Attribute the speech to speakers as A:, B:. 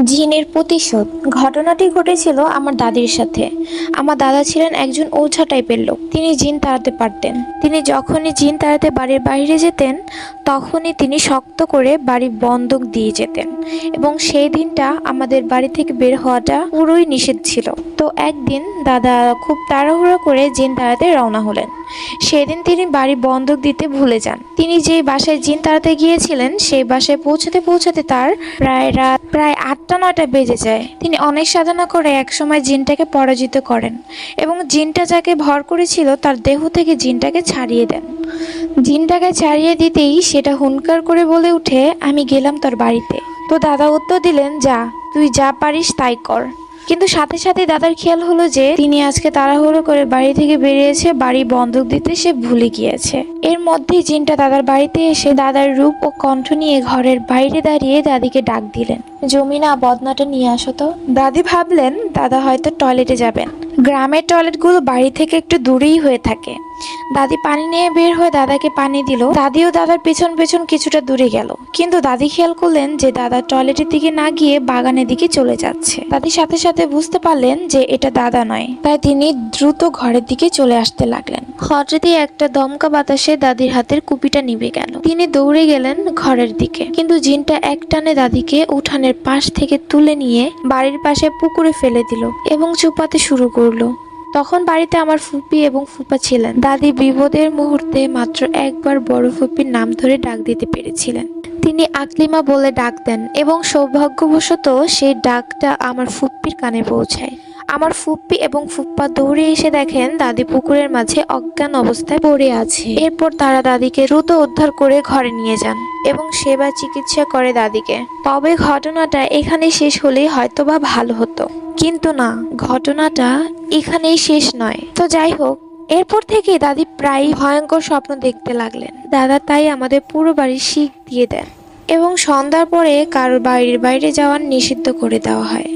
A: জিনের প্রতিশোধ। ঘটনাটি ঘটেছিল আমার দাদির সাথে। আমার দাদা ছিলেন একজন ওঝা টাইপের লোক। তিনি জিন তাড়াতে পারতেন। তিনি যখনই জিন তাড়াতে বাড়ির বাইরে যেতেন, তখনই তিনি শক্ত করে বাড়ি বন্ধক দিয়ে যেতেন, এবং সেই দিনটা আমাদের বাড়ি থেকে বের হওয়াটা পুরোই নিষেধ ছিল। তো একদিন দাদা খুব তাড়াহুড়ো করে জিন তাড়াতে রওনা হলেন। সেদিন তিনি বাড়ি বন্ধক দিতে ভুলে যান। তিনি যেই বাসায় জিন তাড়াতে গিয়েছিলেন, সেই বাসায় পৌঁছাতে পৌঁছাতে তার প্রায় 8টা 9টা বেজে যায়। তিনি অনেক সাধনা করে একসময় জিনটাকে পরাজিত করেন, এবং জিনটা যাকে ভর করেছিল তার দেহ থেকে জিনটাকে ছাড়িয়ে দেন। জিনটাকে ছাড়িয়ে দিতেই সেটা হুঙ্কার করে বলে উঠে, আমি গেলাম তোর বাড়িতে। তো দাদা উত্তর দিলেন, যা, তুই যা পারিস তাই কর। কিন্তু সাথে সাথে দাদার খেয়াল হলো যে তিনি আজকে তাড়াহুড়ো করে বাড়ি থেকে বেরিয়েছে, বাড়ি বন্ধক দিতে সে ভুলে গিয়েছে। এর মধ্যেই জিনটা দাদার বাড়িতে এসে দাদার রূপ ও কণ্ঠ নিয়ে ঘরের বাইরে দাঁড়িয়ে দাদিকে ডাক দিলেন, জমিনা, বদনাটা নিয়ে আসো তো। দাদি ভাবলেন দাদা হয়তো টয়লেটে যাবেন। গ্রামের টয়লেটগুলো বাড়ি থেকে একটু দূরেই হয়ে থাকে। দাদি পানি নিয়ে বের হয়ে দাদাকে পানি দিল। দাদিও দাদার পেছন পেছন কিছুটা দূরে গেল, কিন্তু দাদি খেয়াল করলেন যে দাদা টয়লেটের দিকে না গিয়ে বাগানের দিকে চলে যাচ্ছে। দাদি সাথে সাথে বুঝতে পারলেন যে এটা দাদা নয়, তাই তিনি দ্রুত ঘরের দিকে চলে আসতে লাগলেন। হঠাৎই একটা দমকা বাতাসে দাদির হাতের কুপিটা নিভে গেল। তিনি দৌড়ে গেলেন ঘরের দিকে, কিন্তু জিনটা একটানে দাদিকে উঠানের পাশ থেকে তুলে নিয়ে বাড়ির পাশে পুকুরে ফেলে দিল এবং চুপাতে শুরু করলো। তখন বাড়িতে আমার ফুপি এবং ফুপা ছিলেন। দাদি বিপদের মুহূর্তে মাত্র একবার বড় ফুপির নাম ধরে ডাক দিতে পেরেছিলেন। তিনি আকলিমা বলে ডাক দেন, এবং সৌভাগ্যবশত সেই ডাকটা আমার ফুপ্পির কানে পৌঁছায়। আমার ফুপ্পি এবং ফুপ্পা দৌড়ে এসে দেখেন দাদি পুকুরের মাঝে অজ্ঞান অবস্থায় পড়ে আছে। এরপর তারা দাদিকে দ্রুত উদ্ধার করে ঘরে নিয়ে যান এবং সেবা চিকিৎসা করে দাদিকে। তবে ঘটনাটা এখানে শেষ হলেই হয়তোবা ভালো হতো, কিন্তু না, ঘটনাটা এখানেই শেষ নয়। তো যাই হোক, এরপর থেকে দাদি প্রায় ভয়ঙ্কর স্বপ্ন দেখতে লাগলেন। দাদা তাই আমাদের পুরো বাড়ি শিক দিয়ে দেন, এবং সন্ধ্যার পরে কারোর বাড়ির বাইরে যাওয়ার নিষিদ্ধ করে দেওয়া হয়।